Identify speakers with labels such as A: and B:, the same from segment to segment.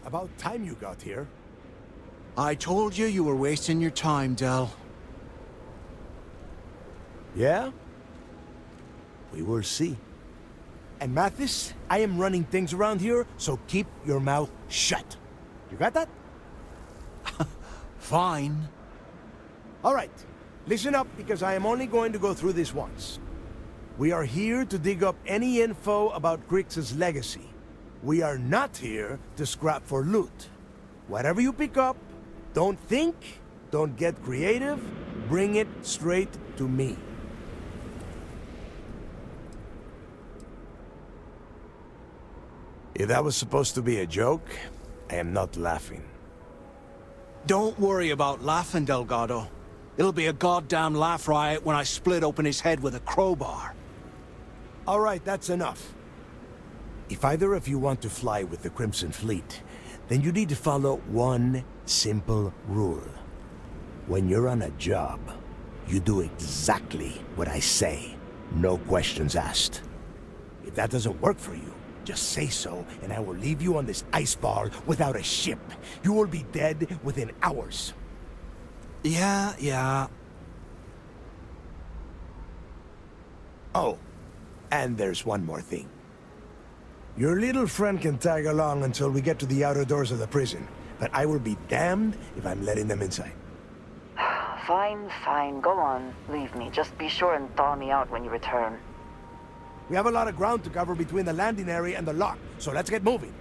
A: About time you got here.
B: I told you you were wasting your time, Del.
A: Yeah? We will see. And Mathis, I am running things around here, so keep your mouth shut. You got that?
B: Fine.
A: All right. Listen up, because I am only going to go through this once. We are here to dig up any info about Grix's legacy. We are not here to scrap for loot. Whatever you pick up, don't think, don't get creative, bring it straight to me. If that was supposed to be a joke, I am not laughing.
B: Don't worry about laughing, Delgado. It'll be a goddamn laugh riot when I split open his head with a crowbar.
A: All right, that's enough. If either of you want to fly with the Crimson Fleet, then you need to follow one simple rule. When you're on a job, you do exactly what I say. No questions asked. If that doesn't work for you, just say so, and I will leave you on this ice ball without a ship. You will be dead within hours.
B: Yeah.
A: Oh, and there's one more thing. Your little friend can tag along until we get to the outer doors of the prison, but I will be damned if I'm letting them inside.
C: Fine, go on. Leave me. Just be sure and thaw me out when you return.
A: We have a lot of ground to cover between the landing area and the lock, so let's get moving.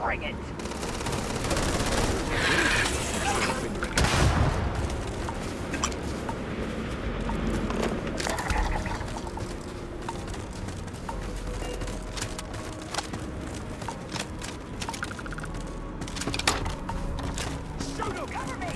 C: Bring it. Cover me!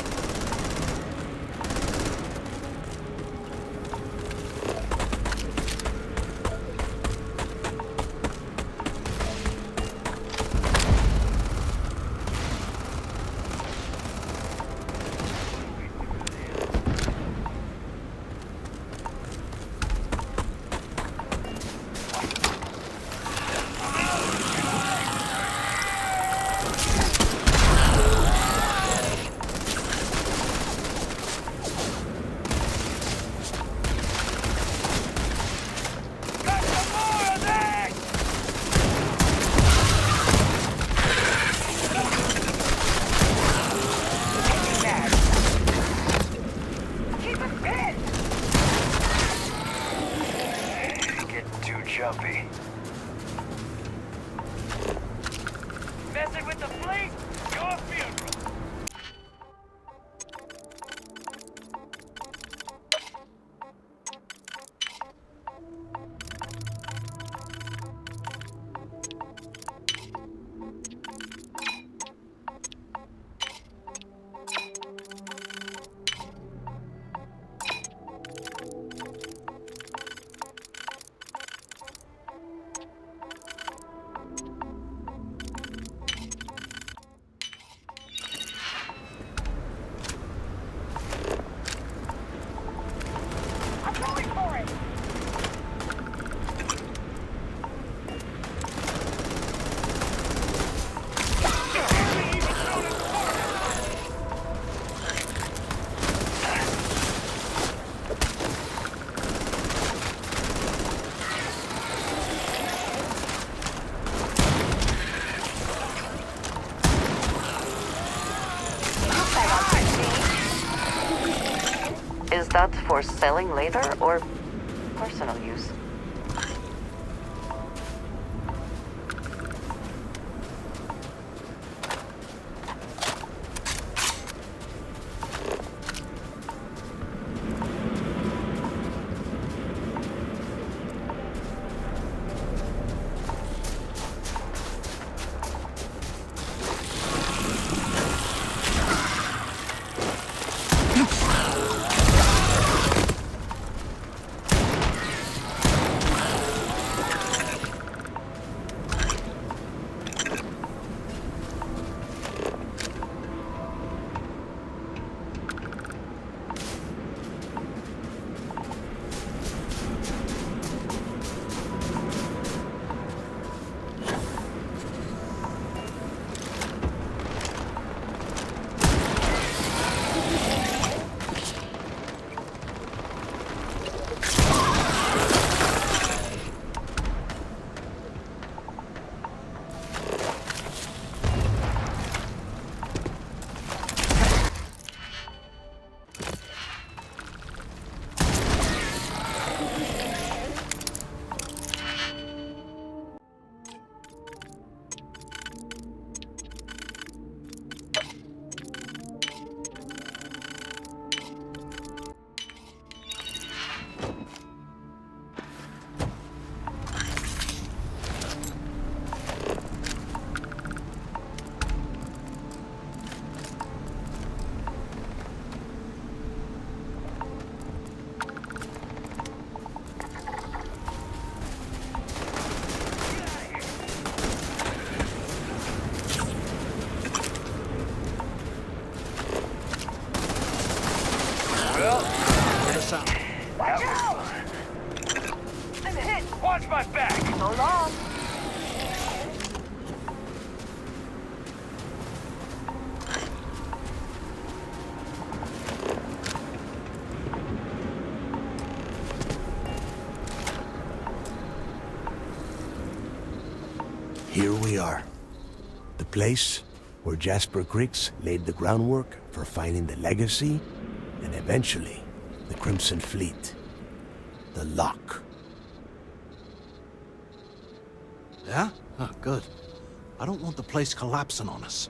D: Jumpy.
E: Messing with the fleet? Your funeral.
C: Is that for selling later or personal use?
A: we are. The place where Jasper Creeks laid the groundwork for finding the legacy and eventually the Crimson Fleet. The lock.
B: Yeah? Oh, good. I don't want the place collapsing on us.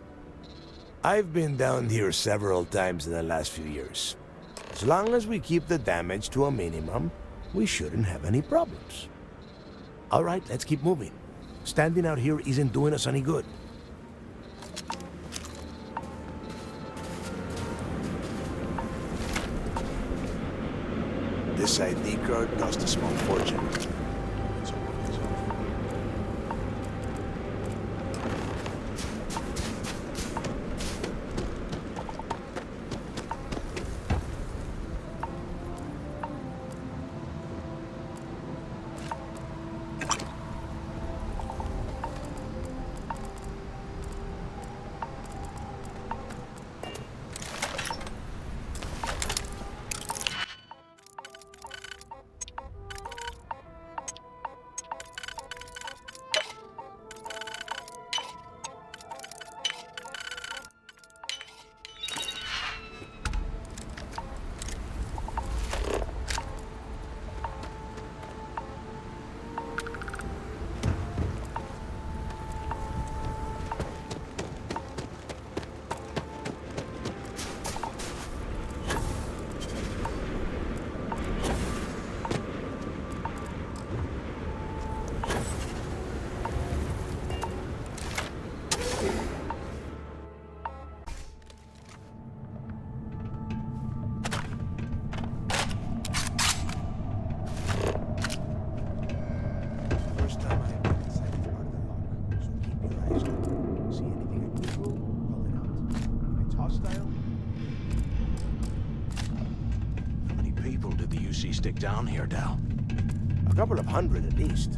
A: I've been down here several times in the last few years. As long as we keep the damage to a minimum, we shouldn't have any problems. All right, let's keep moving. Standing out here isn't doing us any good. This ID card cost a small fortune. Let's open this up. First time I've been inside this part of the lock, so keep your eyes open. See anything unusual? Call it out. If it's hostile,
B: How many people did the UC stick down here, Dal?
A: a couple of hundred at least.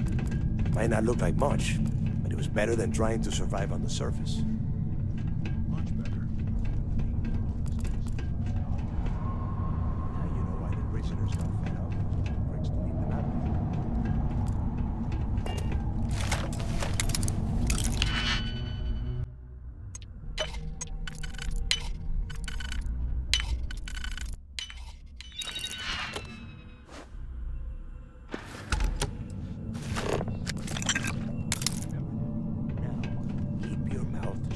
A: Might not look like much, but it was better than trying to survive on the surface.
B: Much better.
A: Now you know why the prisoners got fed up. Pricks to leave them out. Now, keep your mouth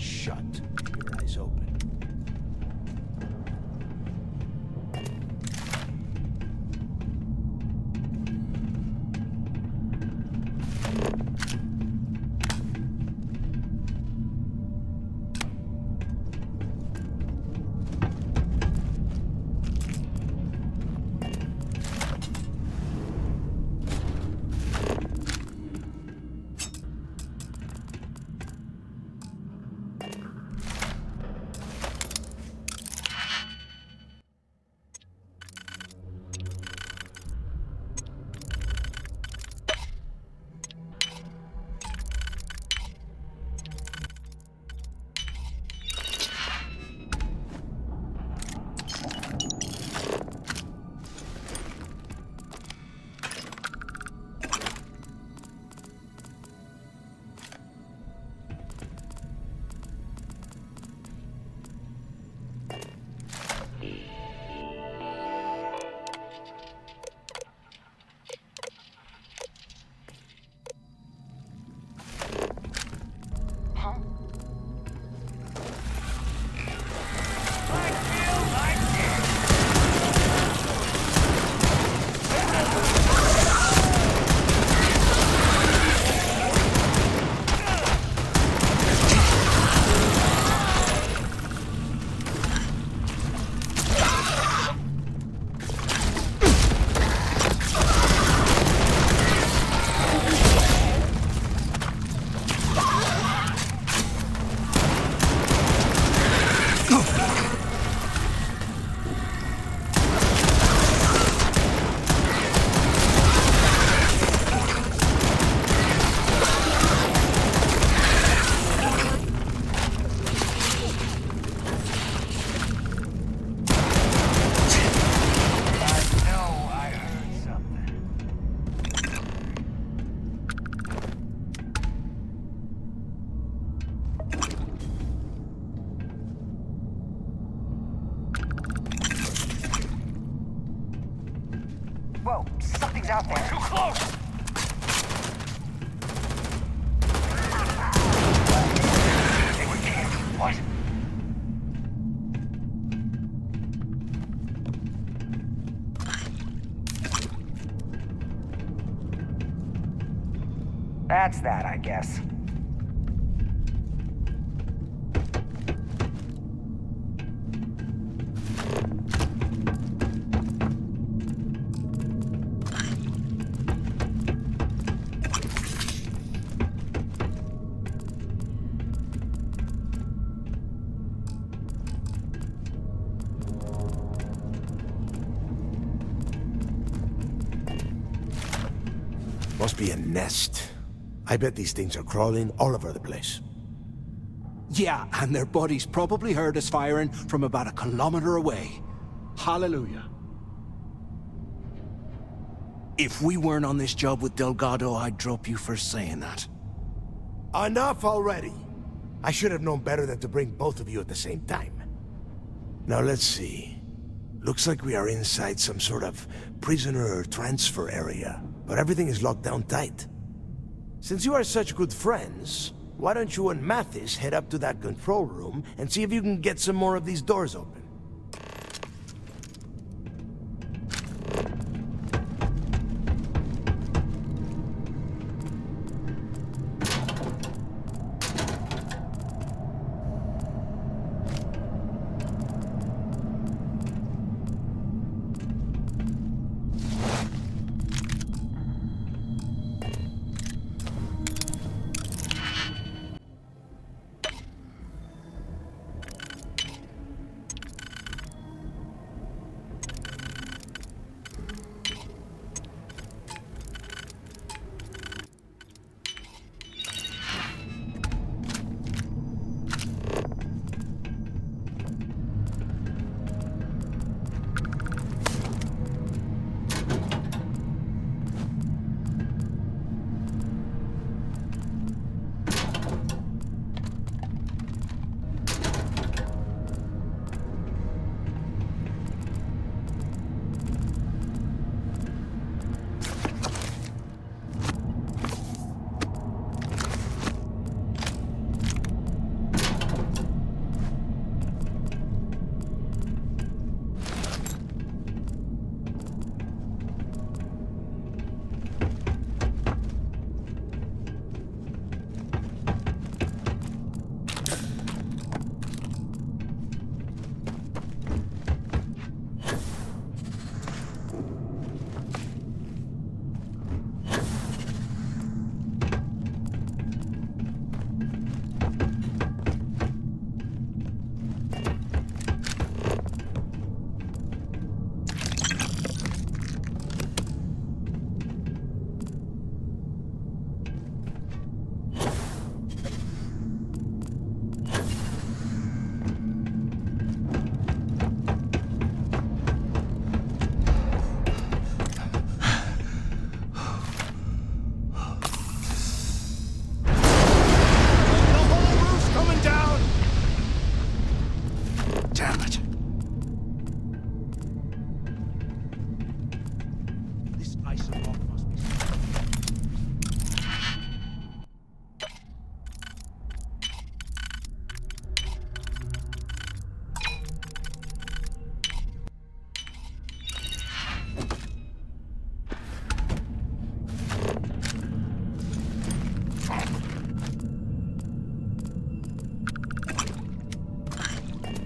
D: Whoa, something's out there.
E: Too close!
D: They were dead. What? That's that, I guess.
A: Must be a nest. I bet these things are crawling all over the place.
B: Yeah, and their buddies probably heard us firing from about 1 kilometer away. Hallelujah. If we weren't on this job with Delgado, I'd drop you for saying that.
A: Enough already! I should have known better than to bring both of you at the same time. Now let's see. Looks like we are inside some sort of prisoner transfer area, but everything is locked down tight. Since you are such good friends, why don't you and Mathis head up to that control room and see if you can get some more of these doors open?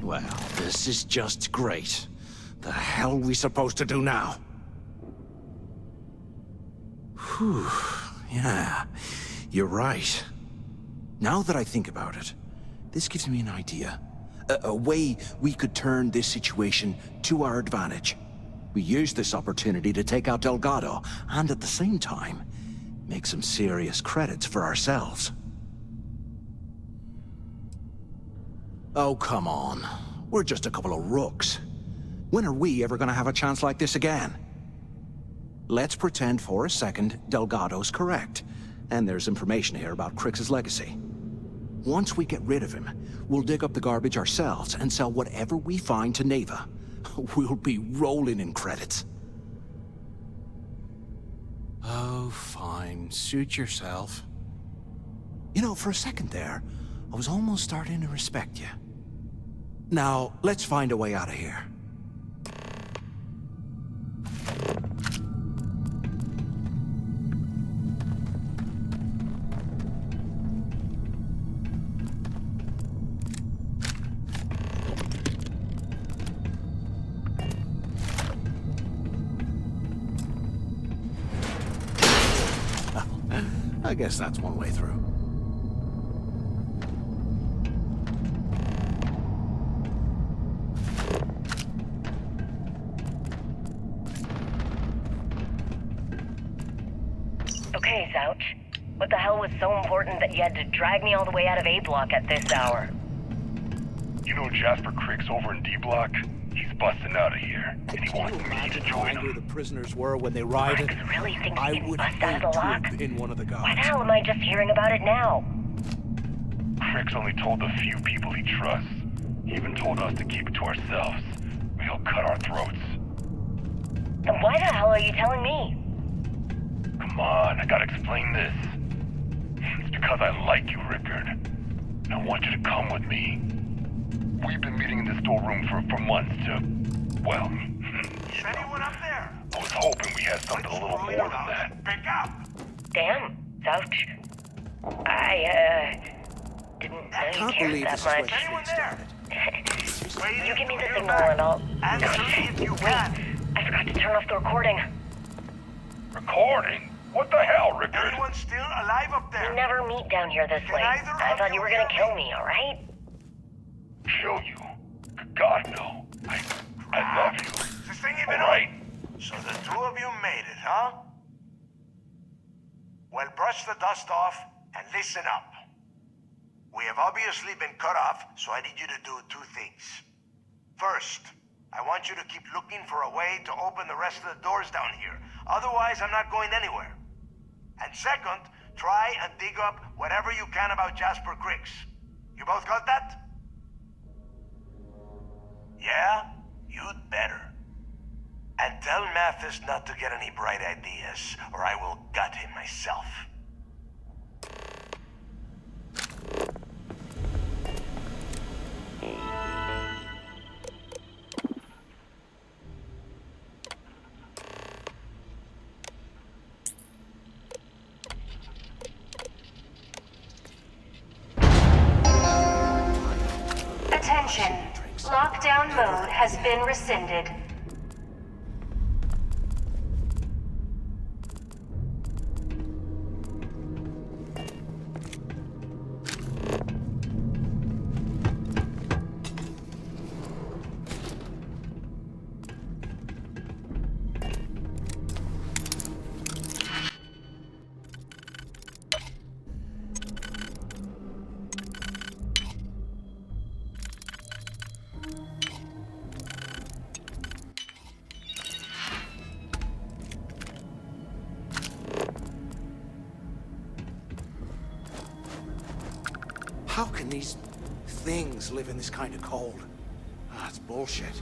B: Well, this is just great. The hell are we supposed to do now? Whew, yeah, you're right. Now that I think about it, this gives me an idea. A way we could turn this situation to our advantage. We use this opportunity to take out Delgado, and at the same time, make some serious credits for ourselves. Oh, come on. We're just a couple of rooks. When are we ever gonna have a chance like this again? Let's pretend for a second Delgado's correct, and there's information here about Crix's legacy. Once we get rid of him, we'll dig up the garbage ourselves and sell whatever we find to Neva. We'll be rolling in credits. Oh, fine. Suit yourself. You know, for a second there, I was almost starting to respect you. Now, let's find a way out of here. I guess that's one way through.
F: Okay, Zouch. What the hell was so important that you had to drag me all the way out of A block at this hour?
G: You know Jasper Crick's over in D block? He's busting out of here, and he wants me to join
B: How angry
G: him.
B: the prisoners were when they rioted.
F: Cricks really thinks he
B: I
F: can
B: would
F: bust out of the
B: hate to
F: lock?
B: have been one of the guards.
F: Why the hell am I just hearing about it now?
G: Crick's only told the few people he trusts. He even told us to keep it to ourselves, or he'll cut our throats.
F: Then why the hell are you telling me?
G: Come on, I gotta explain this. It's because I like you, Rickard. And I want you to come with me. We've been meeting in this storeroom for months to, well... Is anyone up there? I was hoping we had something a little more than that. Pick up!
F: Damn, Zouch. I, didn't know
B: I
F: you
B: can't
F: cared
B: believe
F: that
B: this is where
F: much.
B: this thing started.
F: You give me the signal and I'll...
G: Answer if you can.
F: I forgot to turn off the recording.
G: Recording? What the hell, Rickard?
H: Anyone still alive up there?
F: We never meet down here this late.
H: either
F: I
H: of
F: thought
H: you
F: you were gonna
H: hear
F: kill
H: me?
F: me, alright?
G: Kill you? God, no. I love you.
H: Is this thing even
G: All right.
H: on? So the two of you made it, huh? Well, brush the dust off and listen up. We have obviously been cut off, so I need you to do two things. First, I want you to keep looking for a way to open the rest of the doors down here. Otherwise, I'm not going anywhere. And second, try and dig up whatever you can about Jasper Cricks. You both got that? Yeah? You'd better. And tell Mathis not to get any bright ideas, or I will gut him myself.
I: Attention. Lockdown mode has been rescinded.
B: How can these things live in this kind of cold? That's bullshit.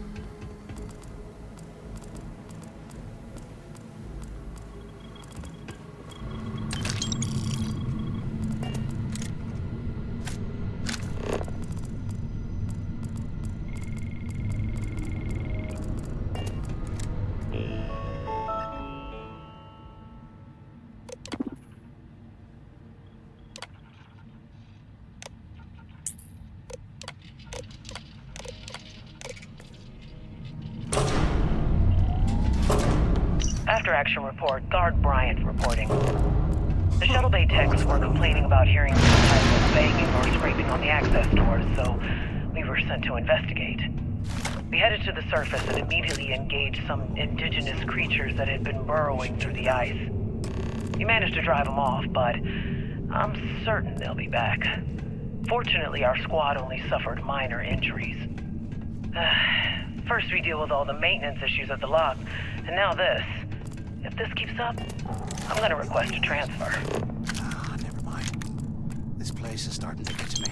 F: After action report, Guard Bryant reporting. The shuttle bay techs were complaining about hearing some type of banging or scraping on the access doors, so we were sent to investigate. We headed to the surface and immediately engaged some indigenous creatures that had been burrowing through the ice. We managed to drive them off, but I'm certain they'll be back. Fortunately, our squad only suffered minor injuries. First we deal with all the maintenance issues at the lock, and now this. If this keeps up, I'm gonna request a transfer.
B: Ah, never mind. This place is starting to get to me.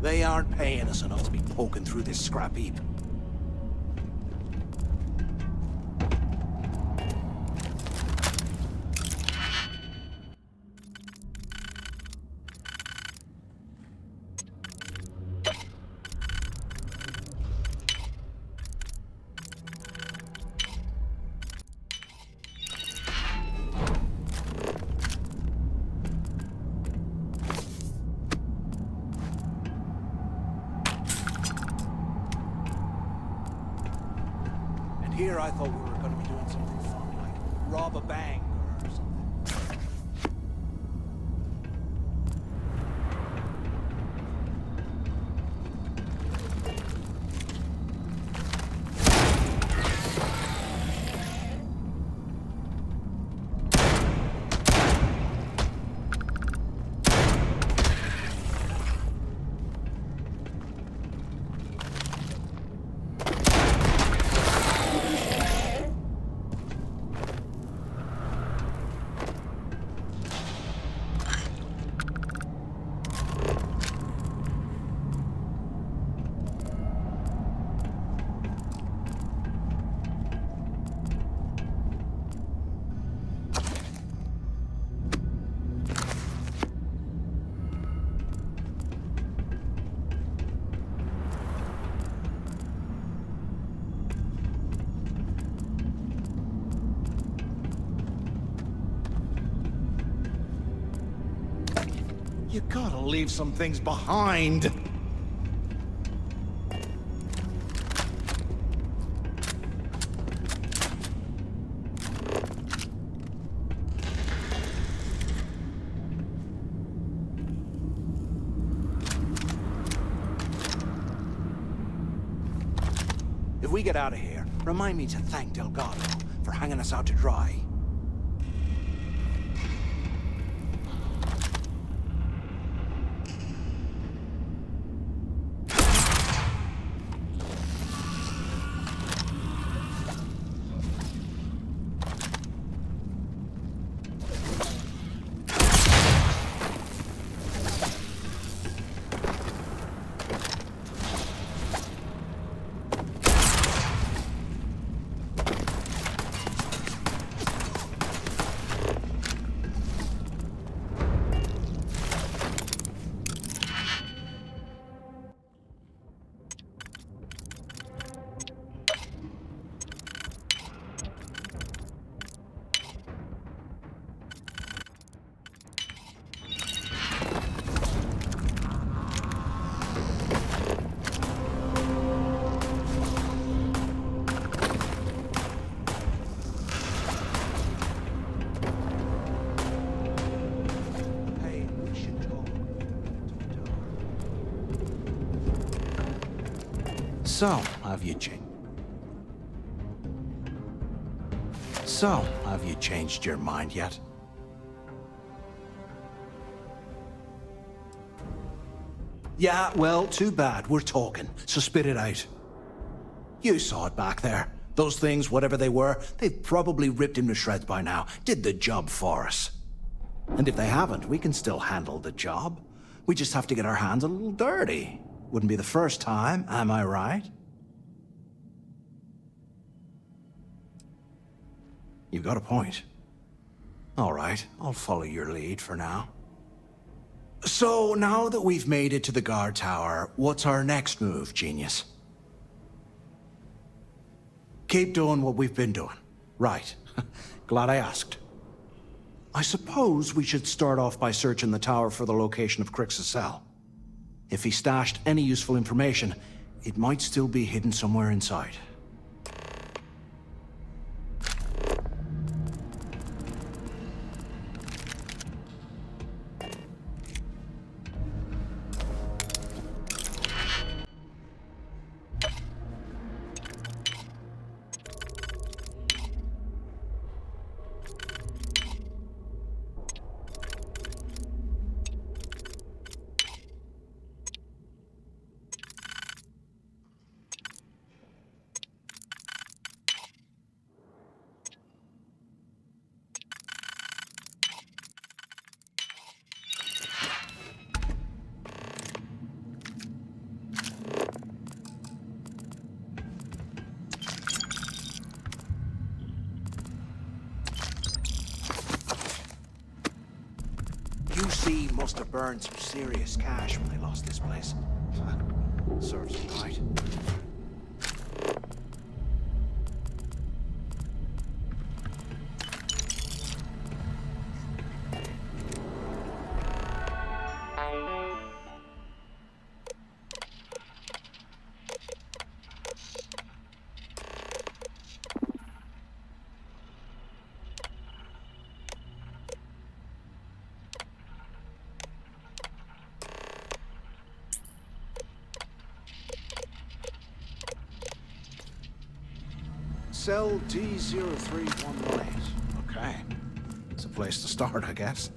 B: They aren't paying us enough to be poking through this scrap heap. Here I thought we were going to be doing something fun, like rob a bank or something. You gotta leave some things behind. If we get out of here, remind me to thank Delgado for hanging us out to dry. So, have you changed your mind yet? Yeah, well, too bad. We're talking, so spit it out. You saw it back there. Those things, whatever they were, they've probably ripped him to shreds by now. Did the job for us. And if they haven't, we can still handle the job. We just have to get our hands a little dirty. Wouldn't be the first time, am I right? You've got a point. All right, I'll follow your lead for now. So, now that we've made it to the guard tower, what's our next move, genius? Keep doing what we've been doing. Right. Glad I asked. I suppose we should start off by searching the tower for the location of Crix's cell. If he stashed any useful information, it might still be hidden somewhere inside. QC must have burned some serious cash when they lost this place. Serves them right. Cell D0318. Okay. It's a place to start, I guess.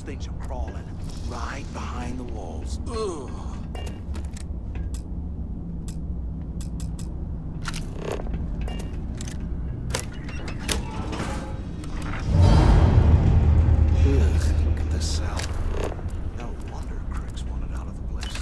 B: Things are crawling right behind the walls. Ugh. Look at this cell. No wonder Cricks wanted out of the place.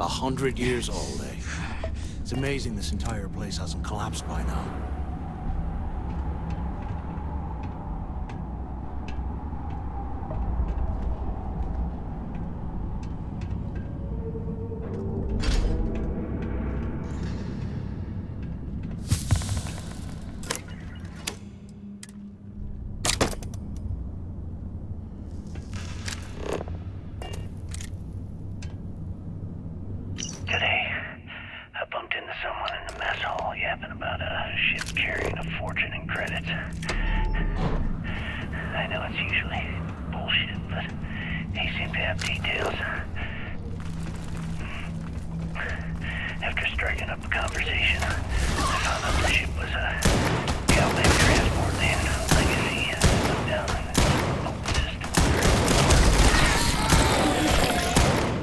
B: A 100 years old, eh? It's amazing this entire place hasn't collapsed by now.
J: Someone in the mess hall yapping about a ship carrying a fortune in credits. I know it's usually bullshit, but they seem to have details. After striking up a conversation, I found out the ship was a Calvin transport land legacy down in the open system.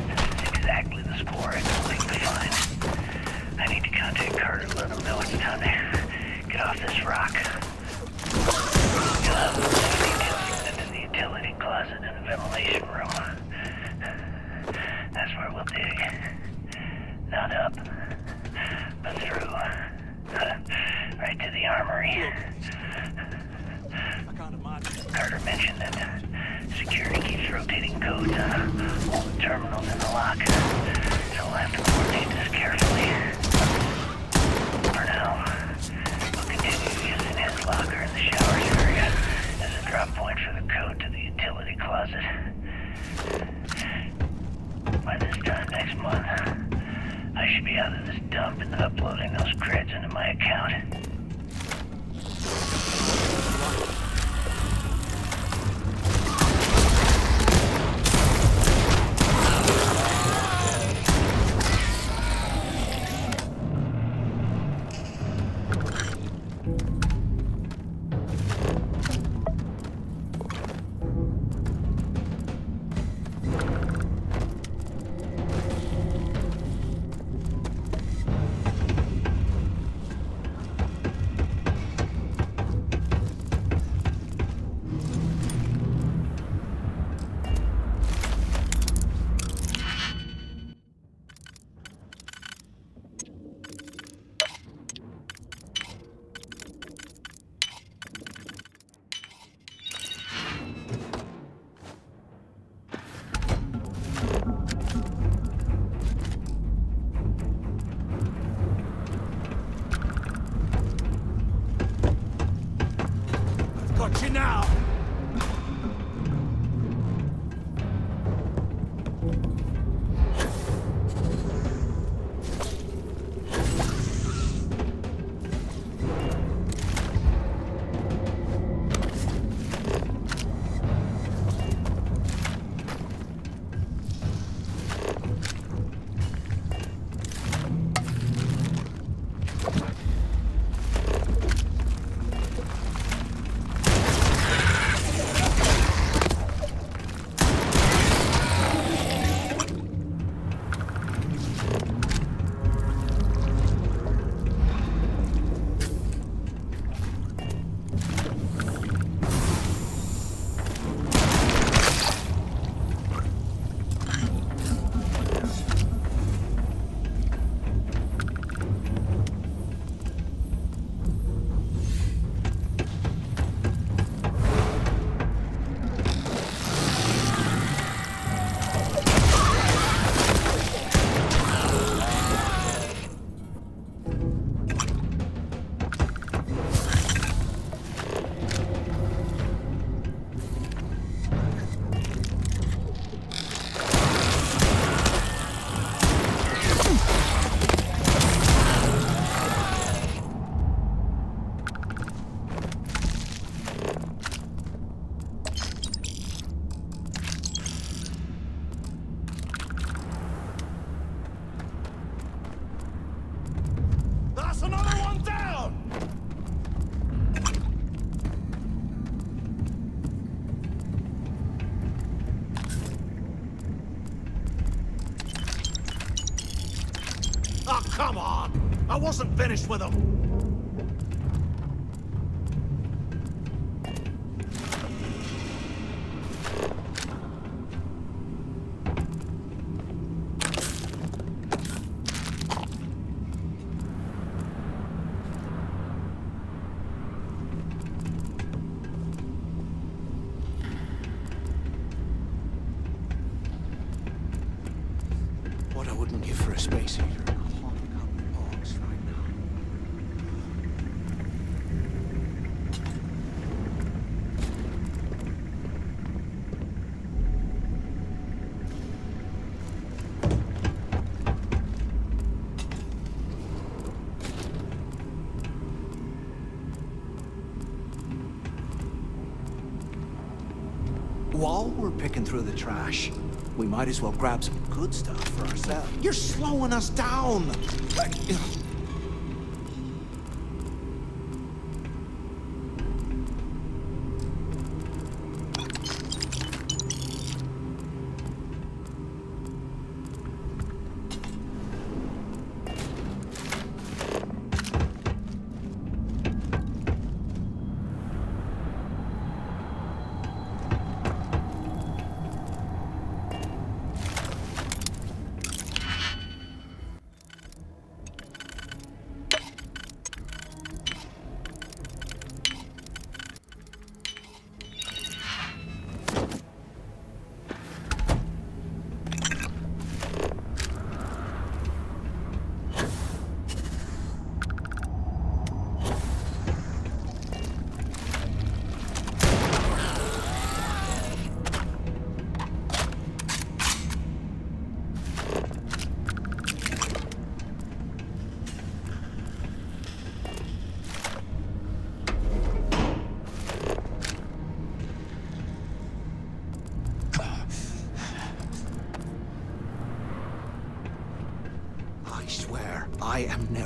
J: This is exactly the score I told him. off this rock. You'll have the details into the utility closet in the ventilation room. That's where we'll dig. Not up, but through. Right to the armory. Carter mentioned that security keeps rotating codes on all the terminals in the lock, so we'll have to coordinate this carefully. For now, we'll continue using his locker in the showers area as a drop point for the code to the utility closet. By this time next month, I should be out of this dump and uploading those creds into my account.
A: Got you now! Oh, come on! I wasn't finished with them!
B: What I wouldn't give for a space heater. Right now. While we're picking through the trash, we might as well grab some good stuff for ourselves. You're slowing us down!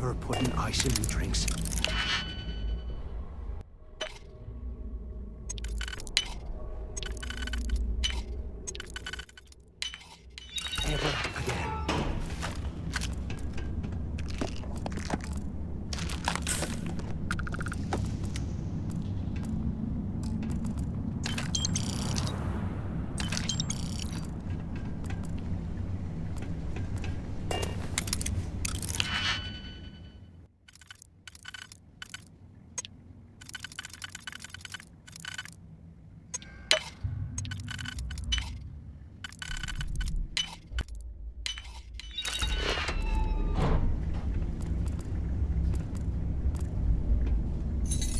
B: ever putting ice in me drinks. Ever again.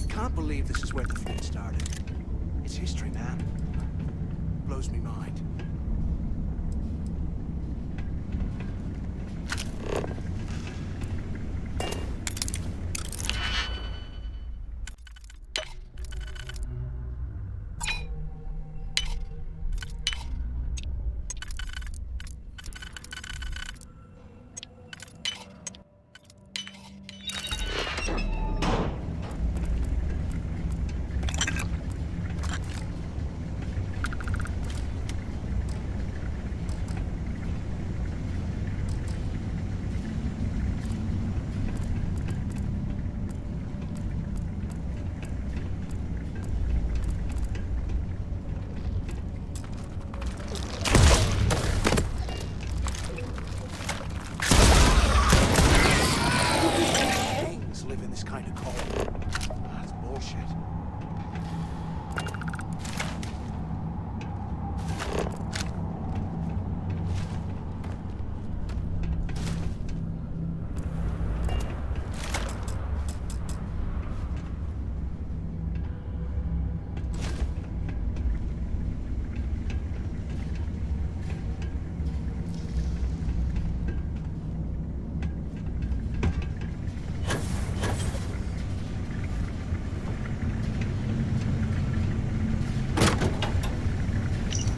B: Can't believe this is where the fleet started. It's history, man. Blows me mind. Live in this kind of cold. That's bullshit.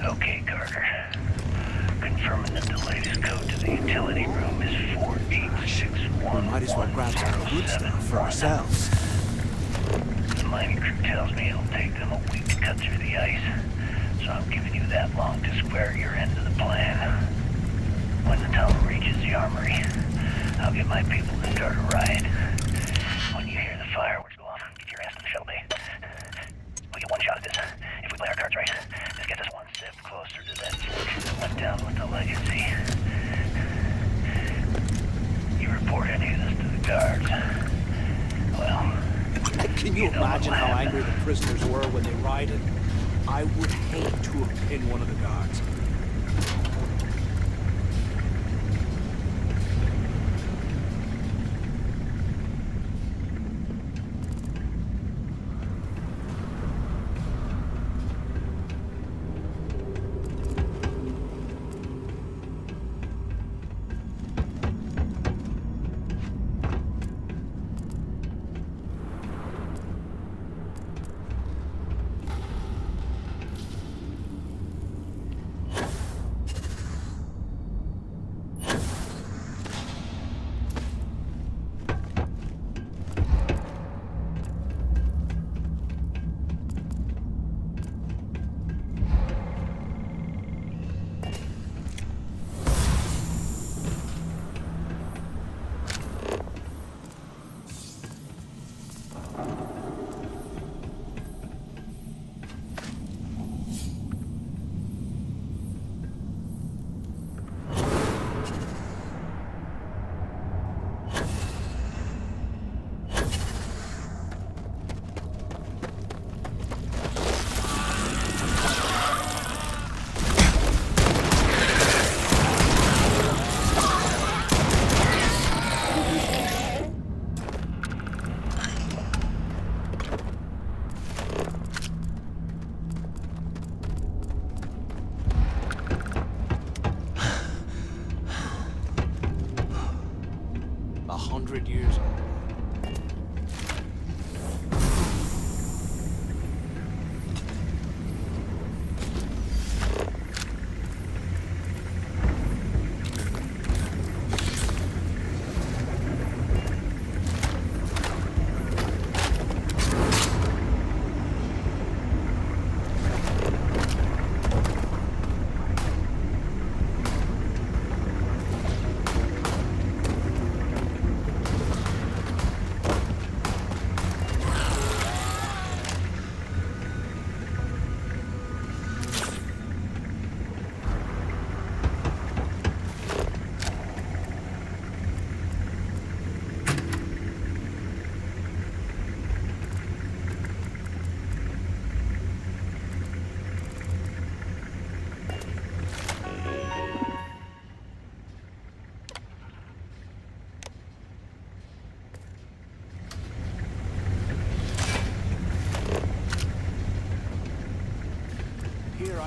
J: Okay, Carter. Confirming that the latest code to the utility room is 4861.
B: Might as well grab some good stuff for ourselves.
J: The mining crew tells me it'll take them a week to cut through the ice, so I'm giving you that long to square your end of the plan. When the tunnel reaches the armory, I'll get my people to start a riot. When you hear the fireworks go off, get your ass to the shuttle bay. We get one shot at this. If we play our cards right, this gets us one step closer to that fortune that went down with the legacy. You report any of this to the guards. Well,
B: Can you imagine how angry the prisoners were when they rioted? I would hate to have been one of the guards.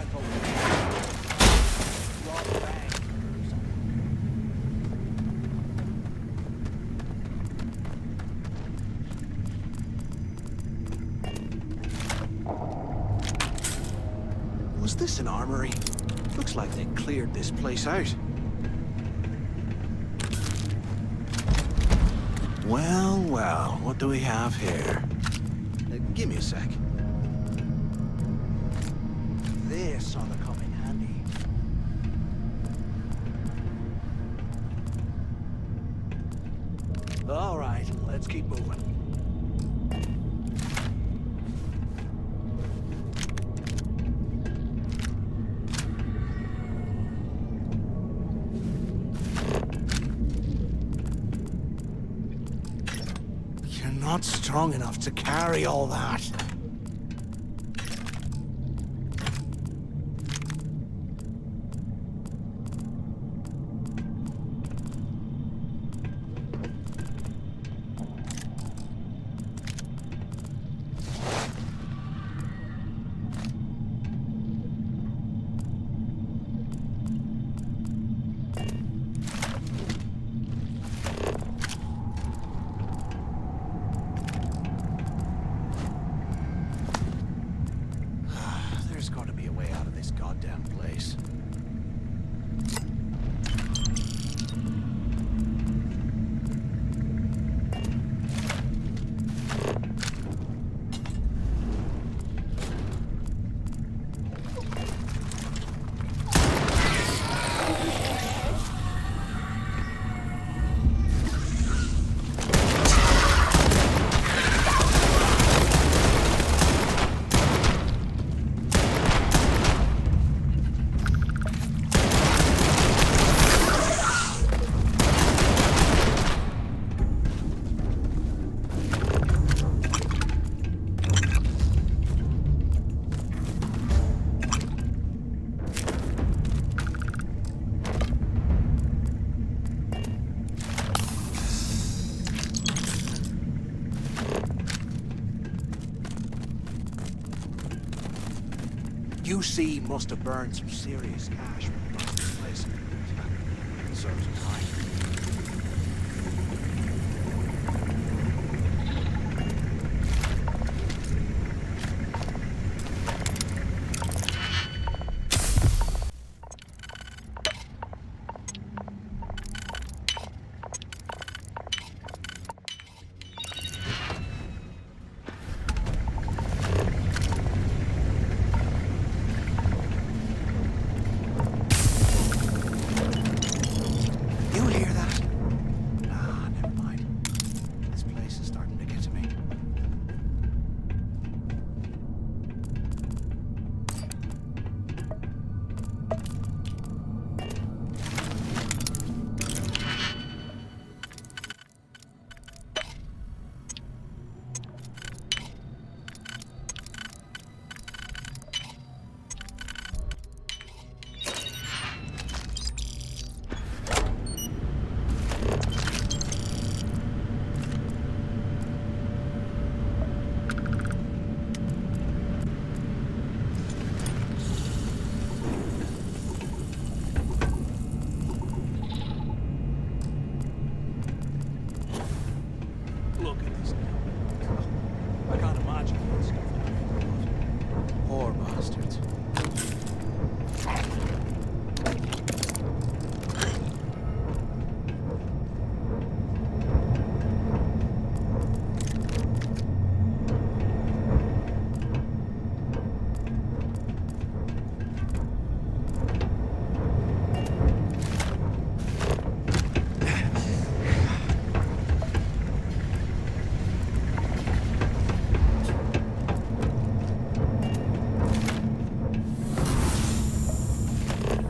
B: rifle. Wrong bag. Was this an armory? Looks like they cleared this place out. Well, well, what do we have here? Give me a sec. This ought to come in handy. All right, let's keep moving. You're not strong enough to carry all that. There's got to be a way out of this goddamn place. UC must have burned some serious cash when he bought this place. Serves him right. You hear that? Nah, never mind. This place is starting to get to me. Look at this now. I can't imagine what stuff like poor bastards.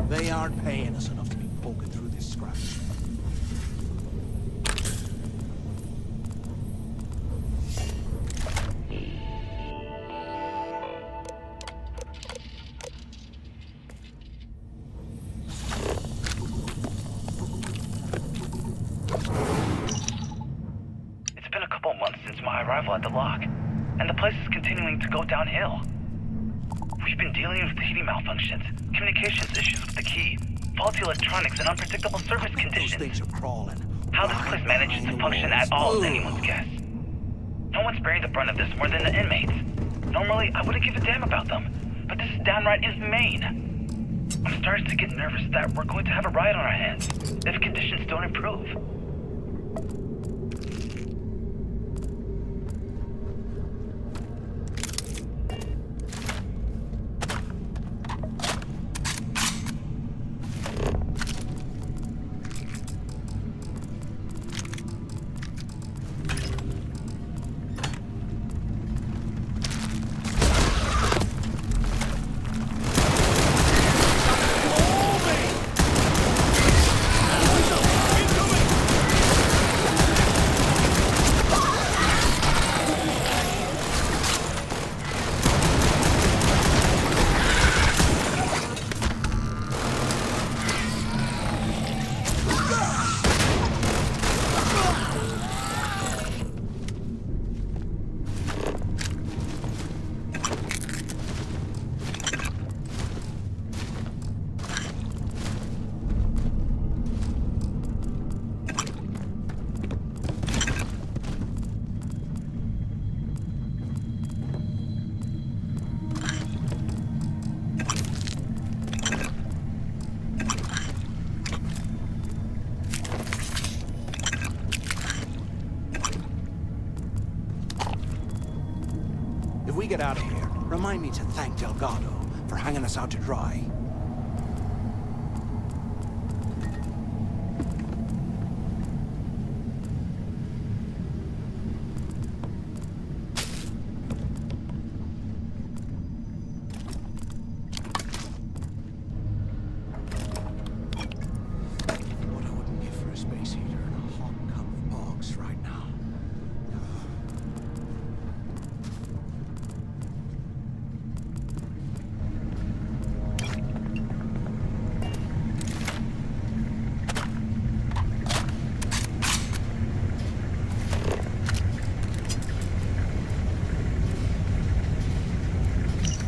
B: They aren't paying us enough to be poking through this scrap.
J: It's been a couple months since my arrival at the lock, and the place is continuing to go downhill. We've been dealing with heating malfunctions, communications issues with the key, faulty electronics, and unpredictable service
B: Those
J: conditions.
B: things are crawling.
J: How this place manages to function at all is anyone's guess. No one's bearing the brunt of this more than the inmates. Normally, I wouldn't give a damn about them, but this is downright inhumane. I'm starting to get nervous that we're going to have a riot on our hands if conditions don't improve.
B: If we get out of here, remind me to thank Delgado for hanging us out to dry. What I wouldn't give for a space heater and a hot cup of bogs right now.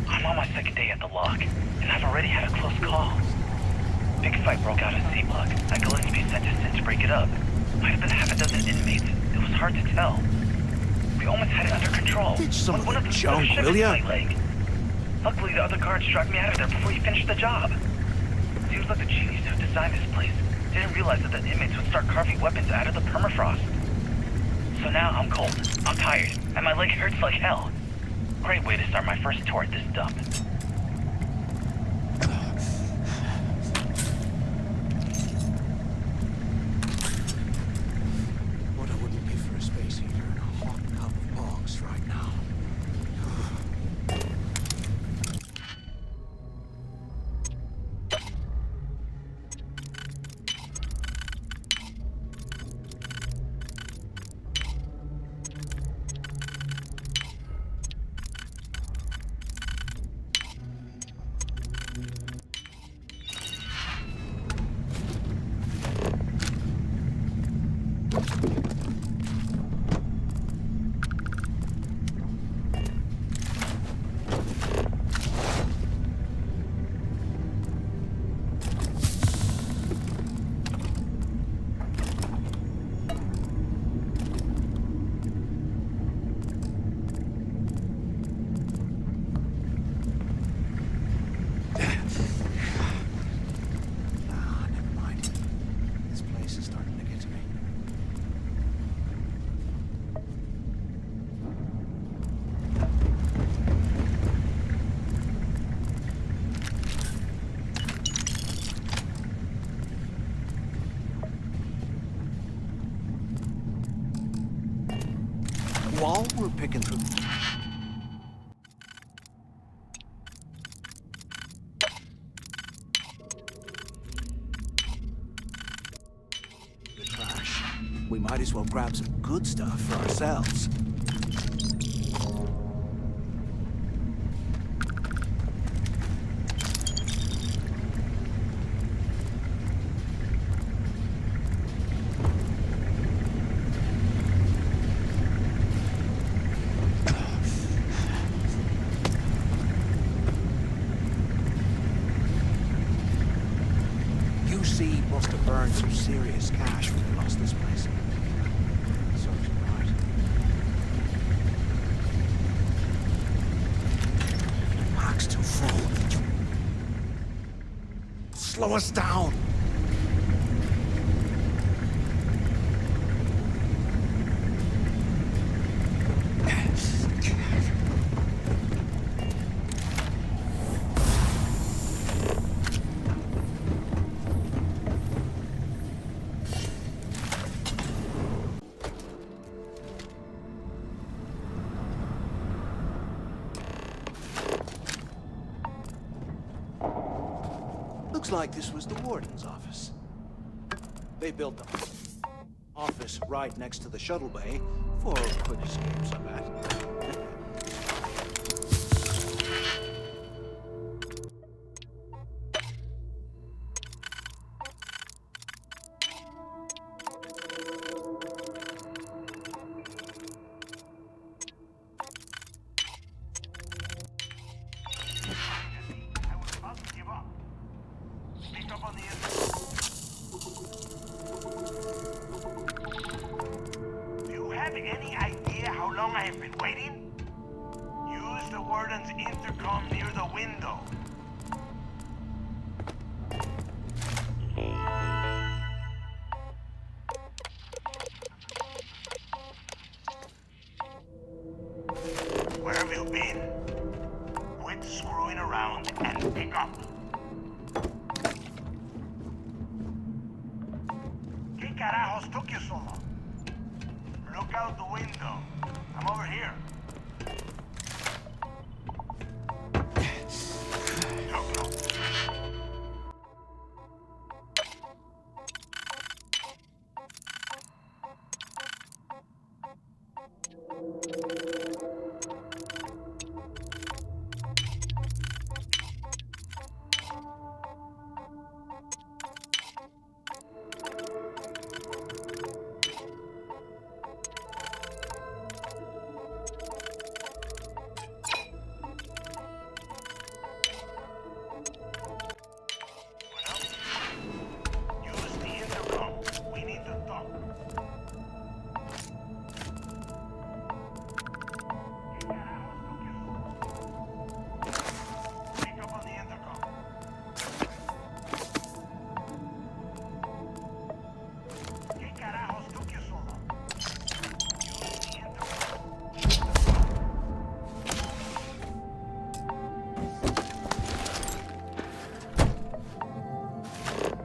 J: I'm on my second day at the lock, and I've already had a close call. Big fight broke out in C-Block. I Gillespie sent us in to break it up. Might have been half a dozen inmates. It was hard to tell. We almost had it under control.
B: Ditch some
J: but
B: of
J: one
B: the
J: them
B: junk,
J: shot
B: will
J: his
B: ya?
J: right leg. Luckily, the other guards dragged me out of there before he finished the job. Seems like the genius who designed this place didn't realize that the inmates would start carving weapons out of the permafrost. So now I'm cold, I'm tired, and my leg hurts like hell. Great way to start my first tour at this dump.
B: What I wouldn't give for a space heater and a hot cup of bogs right now. Never mind. This place is starting to get to me. While we're picking through... the trash, we might as well grab some good stuff for ourselves. burned some serious cash when we lost this place. Serves him right. Park's too full. Slow us down. Looks like this was the warden's office. They built the office right next to the shuttle bay for quick escapes, I bet.
H: I was about to give up. Speak up on the Do you have any idea how long I have been waiting? Use the warden's intercom near the window. Where have you been? Quit screwing around and pick up. ¿Qué carajos took you so long? Look out the window. I'm over here. Look, look. Use the intercom. We need to talk. ¿Qué carajos took you so long? Pick up on the intercom. ¿Qué carajos took you so long? Use the intercom.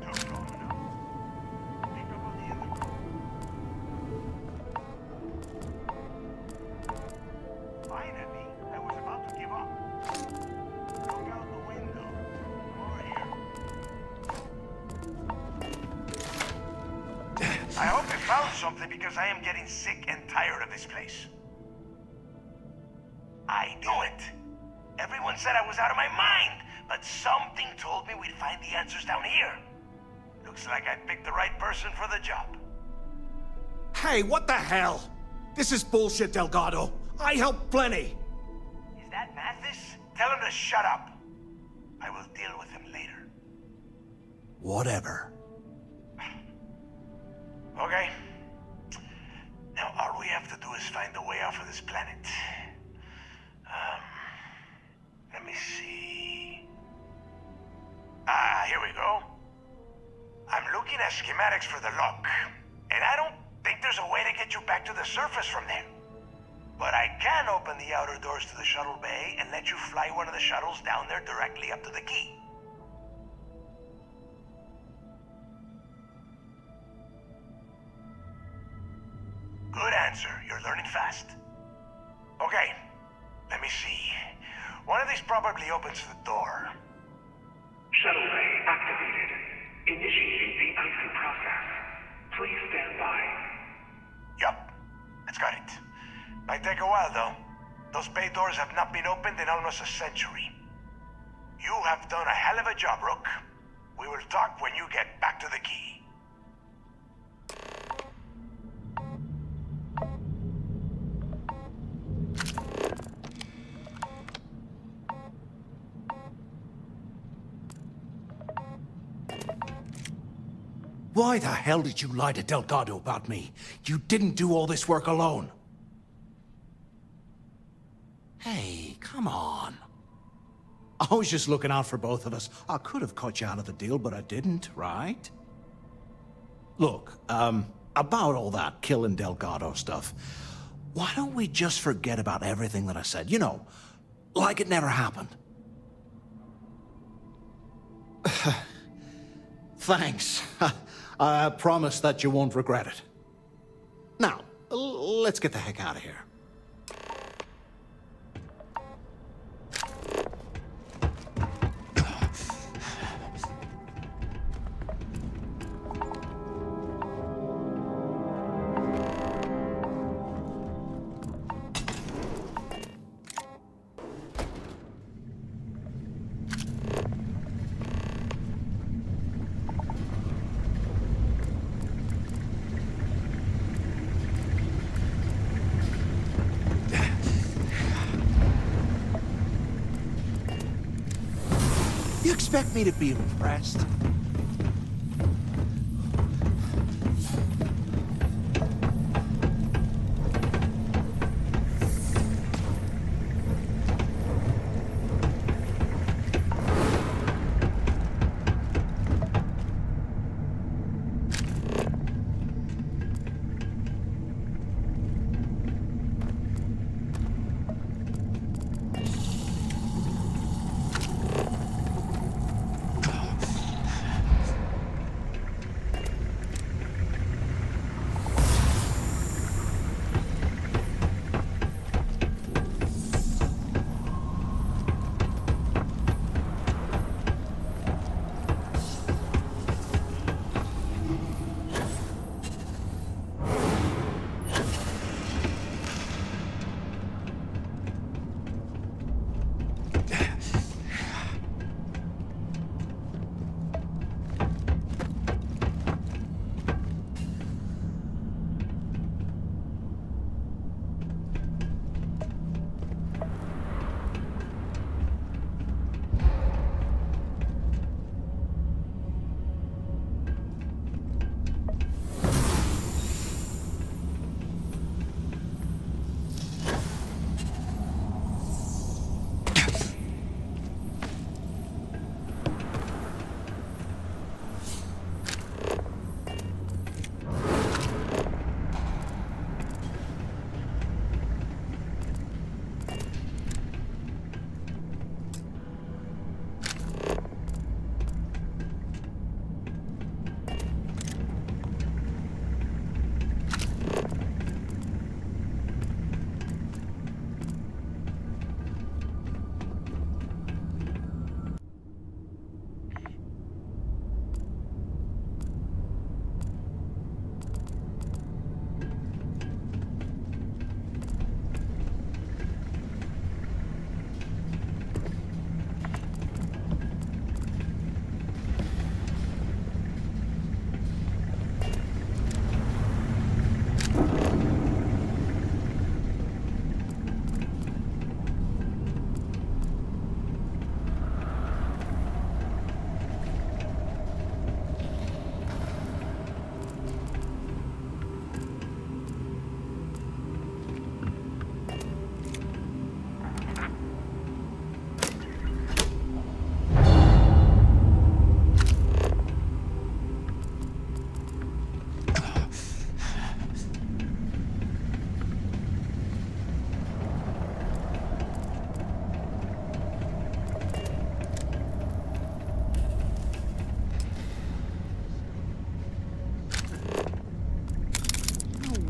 H: No, no, no. Pick up on the intercom. Finally, I was about to give up. Look out the window. Over here. I hope you found something because I am getting sick and tired of this place. I knew it. Everyone said I was out of my mind, but something told me we'd find the answers down here. Looks like I picked the right person for the job.
B: Hey, what the hell? This is bullshit, Delgado. I helped plenty.
H: Is that Mathis? Tell him to shut up. I will deal with him later.
B: Whatever.
H: Okay. Now all we have to do is find a way off of this planet. Let me see. Here we go. I'm looking at schematics for the lock, and I don't think there's a way to get you back to the surface from there. But I can open the outer doors to the shuttle bay and let you fly one of the shuttles down there directly up to the key. Good answer. You're learning fast. Okay, let me see. One of these probably opens the door.
K: Shuttle bay activated. Initiating the icing process. Please stand by.
H: Yup, that's got it. Might take a while, though. Those bay doors have not been opened in almost a century. You have done a hell of a job, Rook. We will talk when you get back to the key.
B: Why the hell did you lie to Delgado about me? You didn't do all this work alone. Hey, come on. I was just looking out for both of us. I could have cut you out of the deal, but I didn't, right? Look, about all that killing Delgado stuff, why don't we just forget about everything that I said? You know, like it never happened. Thanks. I promise that you won't regret it. Now, let's get the heck out of here. You expect me to be impressed?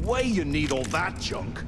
B: Way you need all that junk.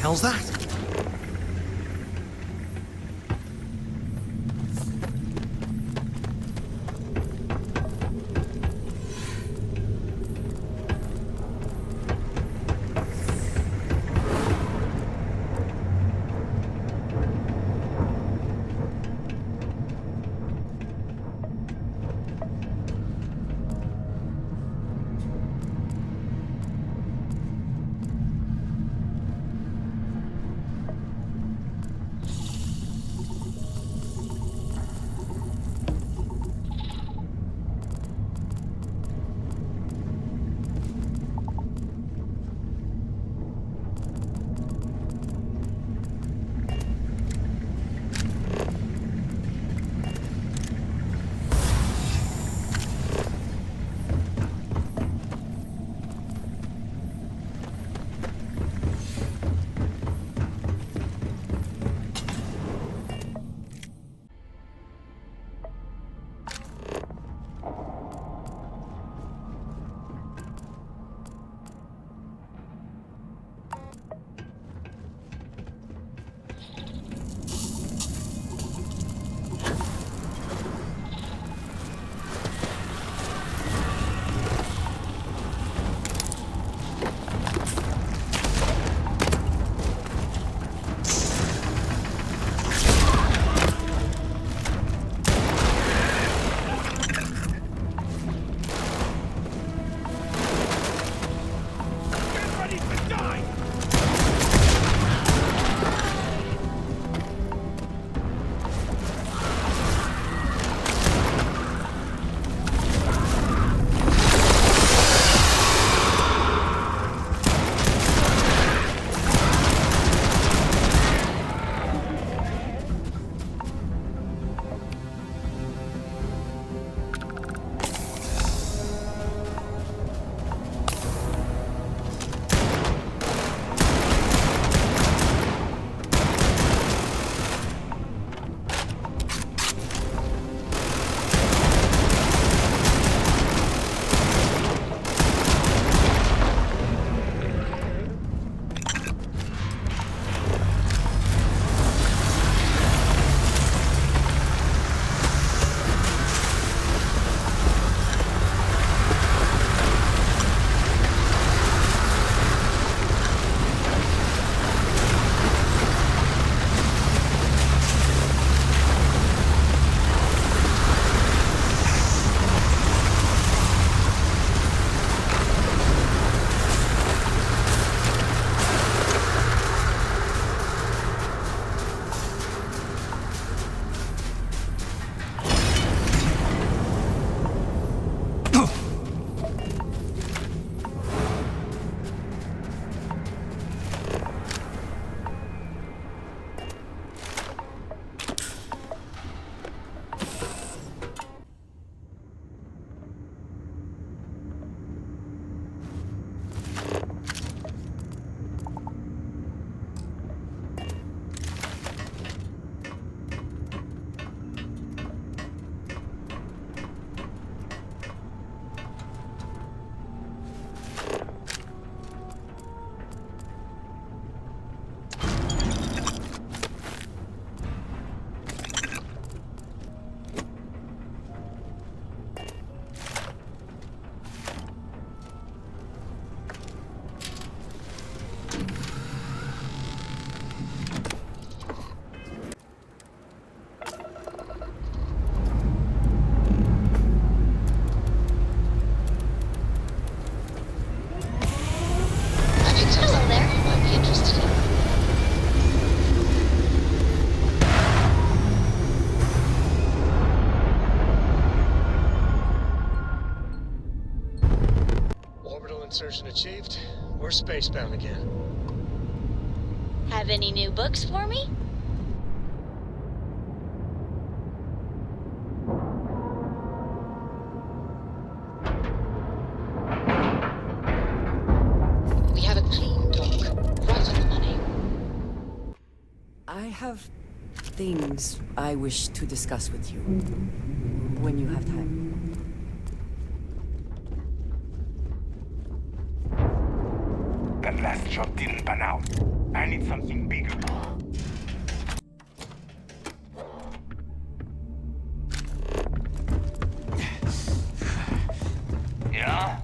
B: hell's that?
L: Insertion achieved. We're spacebound again.
M: Have any new books for me?
N: We have a clean dock, right on the money.
O: I have things I wish to discuss with you when you have time.
H: That last shot didn't pan out. I need something bigger. Yeah?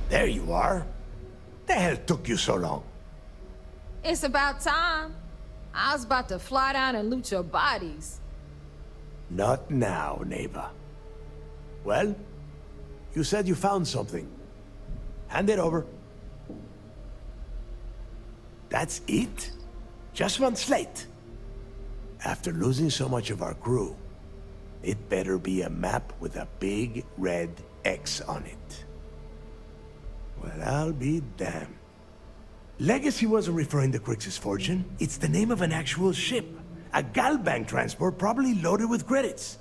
H: There you are. The hell took you so long?
P: It's about time. I was about to fly down and loot your bodies.
A: Not now, neighbor. Well, you said you found something. Hand it over. That's it? Just one slate? After losing so much of our crew, it better be a map with a big red X on it. Well, I'll be damned. Legacy wasn't referring to Crix's fortune. It's the name of an actual ship. A Galbank transport probably loaded with credits.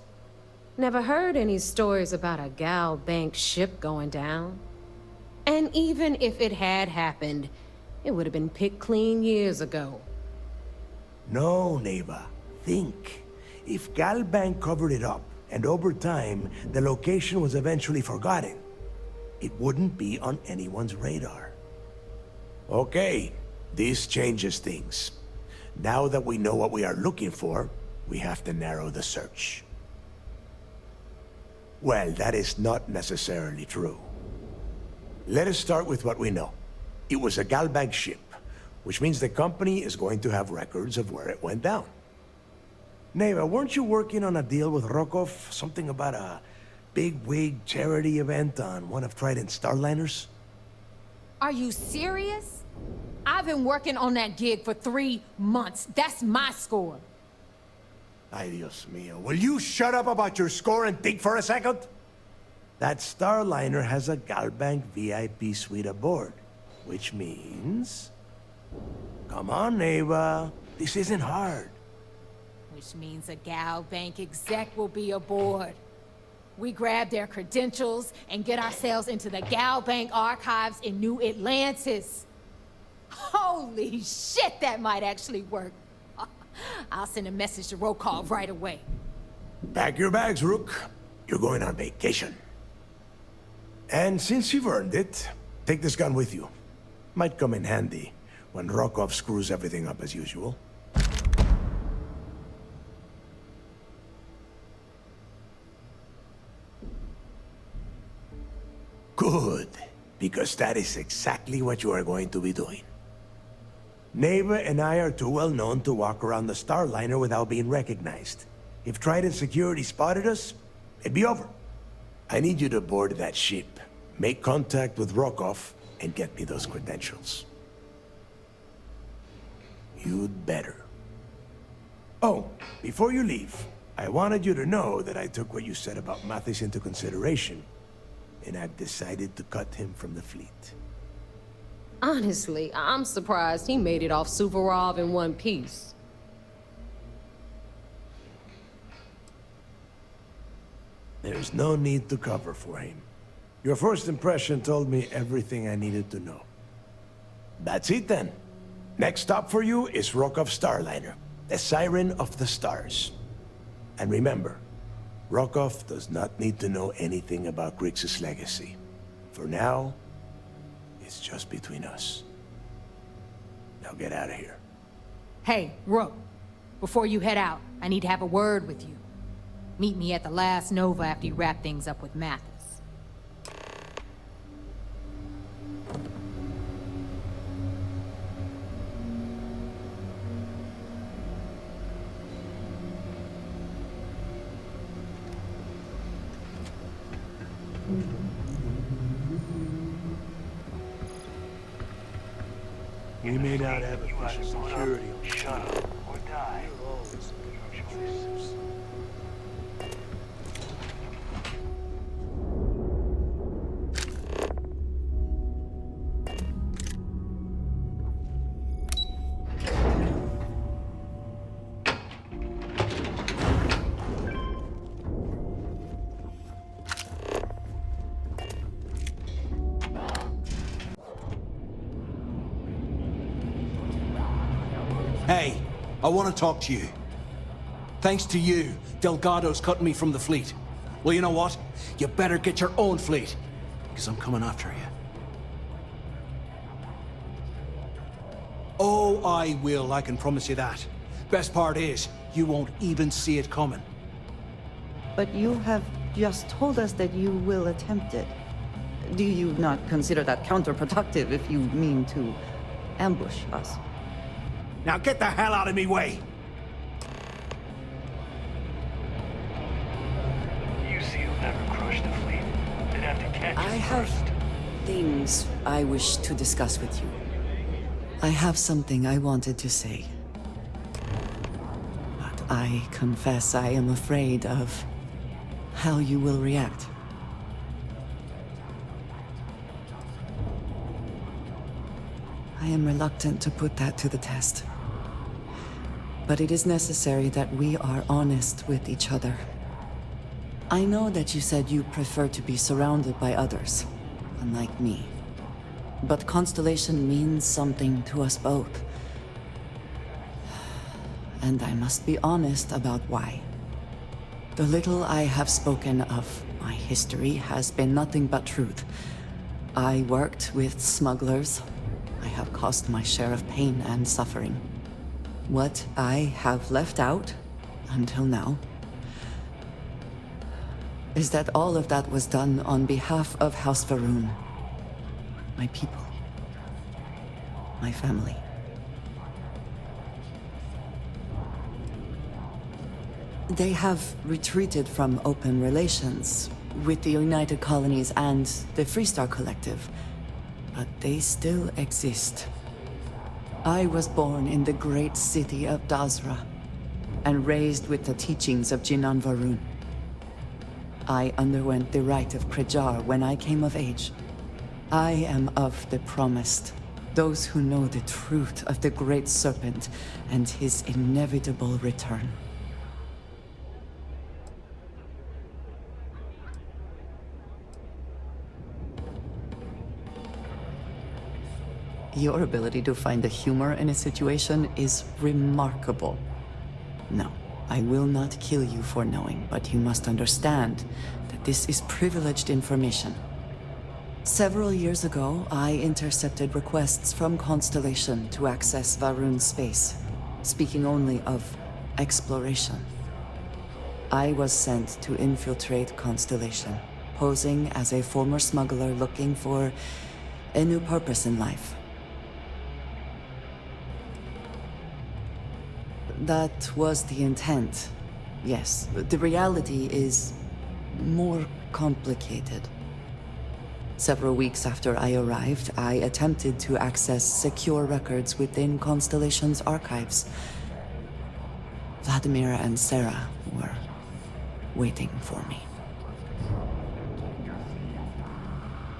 P: Never heard any stories about a Gal Bank ship going down. And even if it had happened, it would have been picked clean years ago.
A: No, neighbor. Think. If Galbank covered it up, and over time, the location was eventually forgotten, it wouldn't be on anyone's radar. Okay, this changes things. Now that we know what we are looking for, we have to narrow the search. Well, that is not necessarily true. Let us start with what we know. It was a Galbank ship, which means the company is going to have records of where it went down. Neva, weren't you working on a deal with Rokov? Something about a big-wig charity event on one of Trident's Starliners?
P: Are you serious? I've been working on that gig for 3 months. That's my score.
A: Ay, Dios mío. Will you shut up about your score and think for a second? That Starliner has a Galbank VIP suite aboard, which means... Come on, Neva. This isn't hard.
P: Which means a Gal Bank exec will be aboard. We grab their credentials and get ourselves into the Gal Bank archives in New Atlantis. Holy shit, that might actually work. I'll send a message to Rokov right away.
A: Pack your bags, Rook. You're going on vacation. And since you've earned it, take this gun with you. Might come in handy when Rokov screws everything up as usual. Good, because that is exactly what you are going to be doing. Neva and I are too well known to walk around the Starliner without being recognized. If Trident Security spotted us, it'd be over. I need you to board that ship, make contact with Rokov, and get me those credentials. You'd better. Oh, before you leave, I wanted you to know that I took what you said about Mathis into consideration, and I've decided to cut him from the fleet.
P: Honestly, I'm surprised he made it off Suvorov in one piece.
A: There's no need to cover for him. Your first impression told me everything I needed to know. That's it then. Next stop for you is Rokov Starliner, the Siren of the Stars. And remember, Rokov does not need to know anything about Grix's legacy. For now, it's just between us. Now get out of here.
P: Hey, Rook, before you head out, I need to have a word with you. Meet me at the last Nova after you wrap things up with Mathis.
A: We may not have official security on the
J: shut up or die.
A: We're always making choices.
B: Hey, I want to talk to you. Thanks to you, Delgado's cutting me from the fleet. Well, you know what? You better get your own fleet, because I'm coming after you. Oh, I will, I can promise you that. Best part is, you won't even see it coming.
Q: But you have just told us that you will attempt it. Do you not consider that counterproductive if you mean to ambush us?
B: Now get the hell out of me way!
J: You see, you'll never crush the fleet. They'd have to catch
O: I
J: us
O: have
J: first.
O: things I wish to discuss with you. I have something I wanted to say. But I confess I am afraid of how you will react. I am reluctant to put that to the test. But it is necessary that we are honest with each other. I know that you said you prefer to be surrounded by others, unlike me. But Constellation means something to us both. And I must be honest about why. The little I have spoken of my history has been nothing but truth. I worked with smugglers. I have caused my share of pain and suffering. What I have left out, until now, is that all of that was done on behalf of House Varun. My people. My family. They have retreated from open relations with the United Colonies and the Freestar Collective, but they still exist. I was born in the great city of Dazra, and raised with the teachings of Jinan Varun. I underwent the rite of Krejar when I came of age. I am of the promised, those who know the truth of the Great Serpent and his inevitable return. Your ability to find the humor in a situation is remarkable. No, I will not kill you for knowing, but you must understand that this is privileged information. Several years ago, I intercepted requests from Constellation to access Varun's space, speaking only of exploration. I was sent to infiltrate Constellation, posing as a former smuggler looking for a new purpose in life. That was the intent, yes. The reality is more complicated. Several weeks after I arrived, I attempted to access secure records within Constellation's archives. Vladimir and Sarah were waiting for me.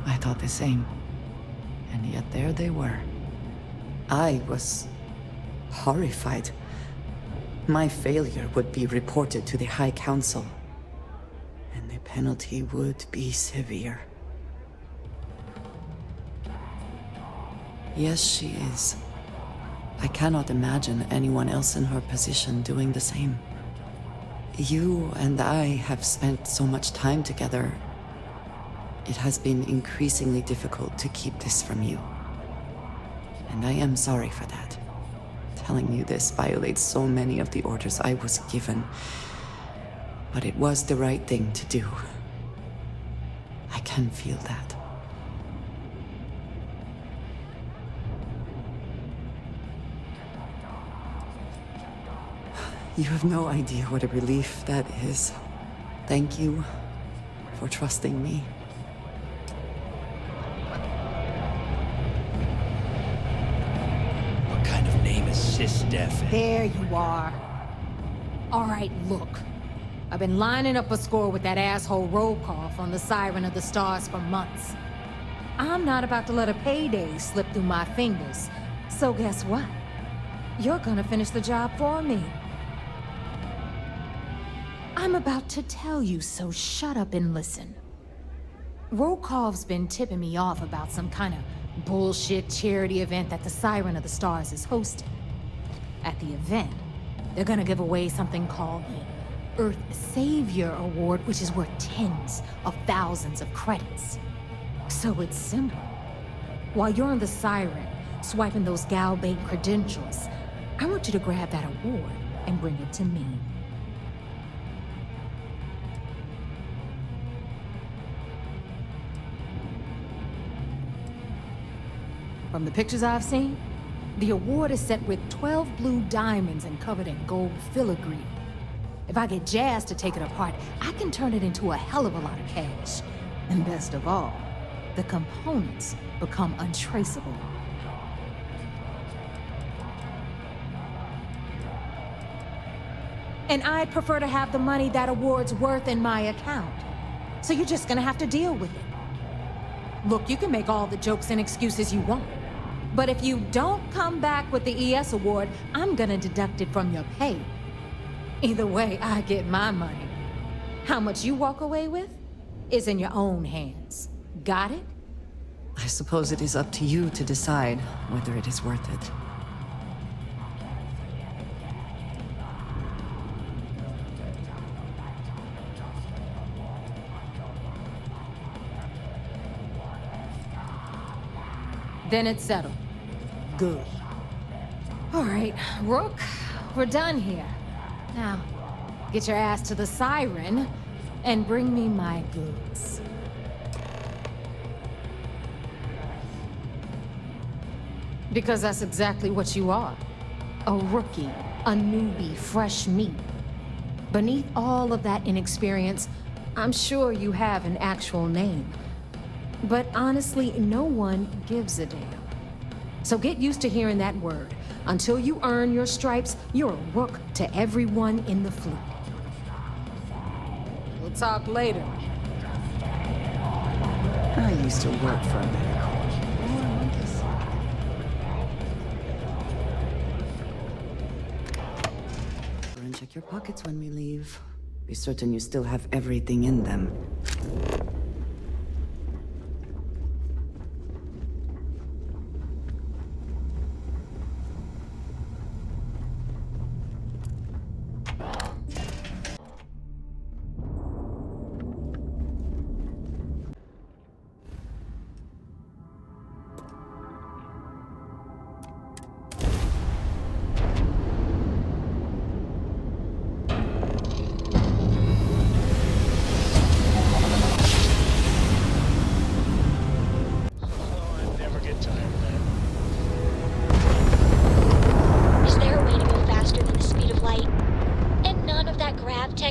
O: I thought the same, and yet there they were. I was horrified. My failure would be reported to the High Council, and the penalty would be severe. Yes, she is. I cannot imagine anyone else in her position doing the same. You and I have spent so much time together. It has been increasingly difficult to keep this from you. And I am sorry for that. Telling you this violates so many of the orders I was given. But it was the right thing to do. I can feel that. You have no idea what a relief that is. Thank you for trusting me.
A: deaf.
P: There you are. All right, look. I've been lining up a score with that asshole Rokoff on the Siren of the Stars for months. I'm not about to let a payday slip through my fingers. So guess what? You're gonna finish the job for me. I'm about to tell you, so shut up and listen. Rokoff's been tipping me off about some kind of bullshit charity event that the Siren of the Stars is hosting. At the event, they're gonna give away something called the Earth Savior Award, which is worth tens of thousands of credits. So it's simple. While you're on the Siren, swiping those Galbait credentials, I want you to grab that award and bring it to me. From the pictures I've seen, the award is set with 12 blue diamonds and covered in gold filigree. If I get Jazz to take it apart, I can turn it into a hell of a lot of cash. And best of all, the components become untraceable. And I'd prefer to have the money that award's worth in my account. So you're just gonna have to deal with it. Look, you can make all the jokes and excuses you want. But if you don't come back with the ES award, I'm gonna deduct it from your pay. Either way, I get my money. How much you walk away with is in your own hands. Got it?
O: I suppose it is up to you to decide whether it is worth it.
P: Then it's settled. Good. All right, Rook, we're done here. Now, get your ass to the Siren and bring me my goods. Because that's exactly what you are. A rookie, a newbie, fresh meat. Beneath all of that inexperience, I'm sure you have an actual name. But honestly, no one gives a damn. So get used to hearing that word. Until you earn your stripes, you're a rook to everyone in the fleet. We'll talk later.
O: I used to work for a medical. And check your pockets when we leave. Be certain you still have everything in them.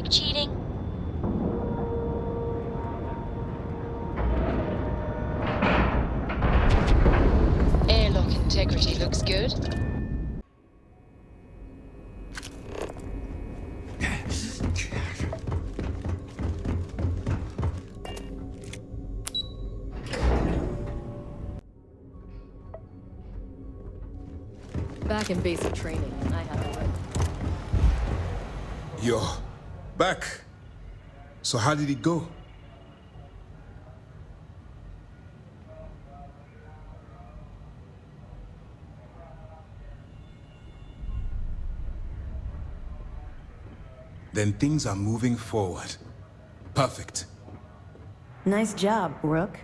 M: Cheating?
N: Airlock integrity looks good.
P: Back in basic training, I have to
R: Yo, back. So how did it go? Then things are moving forward. Perfect.
Q: Nice job, Rook.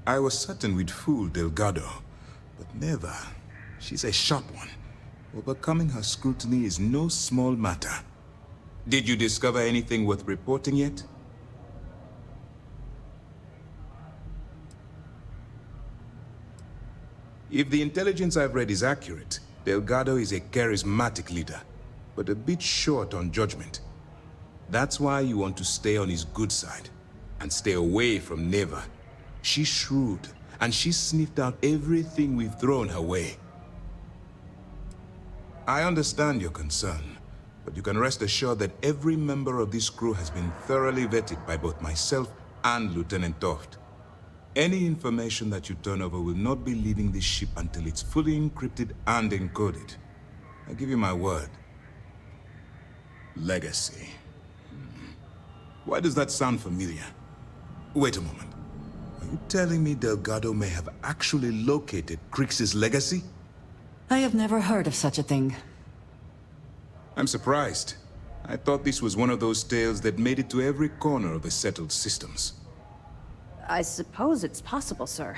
R: I was certain we'd fool Delgado, but never. She's a sharp one. Overcoming her scrutiny is no small matter. Did you discover anything worth reporting yet? If the intelligence I've read is accurate, Delgado is a charismatic leader, but a bit short on judgment. That's why you want to stay on his good side, and stay away from Neva. She's shrewd, and she's sniffed out everything we've thrown her way. I understand your concern, but you can rest assured that every member of this crew has been thoroughly vetted by both myself and Lieutenant Toft. Any information that you turn over will not be leaving this ship until it's fully encrypted and encoded. I give you my word. Legacy. Why does that sound familiar? Wait a moment. Are you telling me Delgado may have actually located Crix's legacy?
O: I have never heard of such a thing.
R: I'm surprised. I thought this was one of those tales that made it to every corner of the settled systems.
S: I suppose it's possible, sir.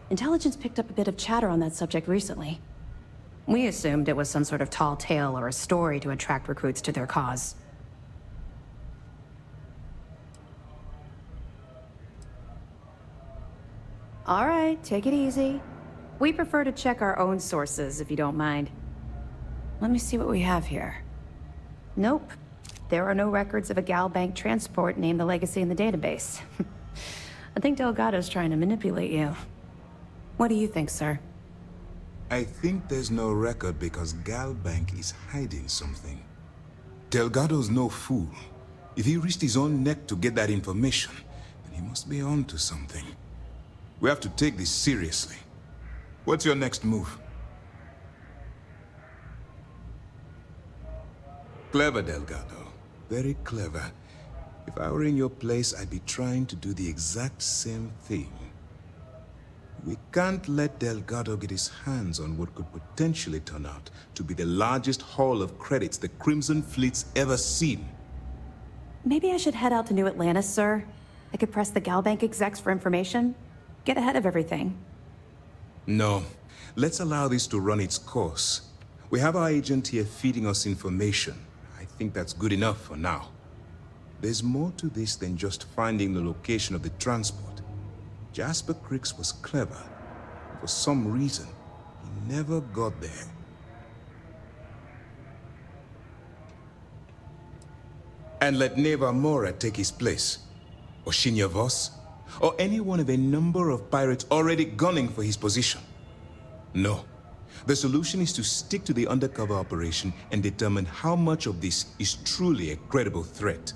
S: Intelligence picked up a bit of chatter on that subject recently. We assumed it was some sort of tall tale or a story to attract recruits to their cause. All right, take it easy. We prefer to check our own sources, if you don't mind. Let me see what we have here. Nope. There are no records of a Gal Bank transport named the Legacy in the database. I think Delgado's trying to manipulate you. What do you think, sir?
R: I think there's no record because Gal Bank is hiding something. Delgado's no fool. If he risked his own neck to get that information, then he must be on to something. We have to take this seriously. What's your next move? Clever, Delgado. Very clever. If I were in your place, I'd be trying to do the exact same thing. We can't let Delgado get his hands on what could potentially turn out to be the largest haul of credits the Crimson Fleet's ever seen.
S: Maybe I should head out to New Atlantis, sir. I could press the Gal Bank execs for information. Get ahead of everything.
R: No. Let's allow this to run its course. We have our agent here feeding us information. I think that's good enough for now. There's more to this than just finding the location of the transport. Jasper Crix was clever. For some reason, he never got there. And let Neva Mora take his place. Or Shinya Voss. Or any one of a number of pirates already gunning for his position. No. The solution is to stick to the undercover operation and determine how much of this is truly a credible threat.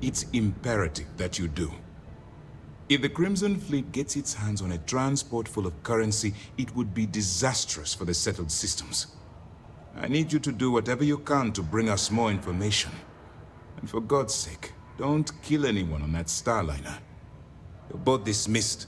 R: It's imperative that you do. If the Crimson Fleet gets its hands on a transport full of currency, it would be disastrous for the settled systems. I need you to do whatever you can to bring us more information. And for God's sake, don't kill anyone on that Starliner. You're both dismissed.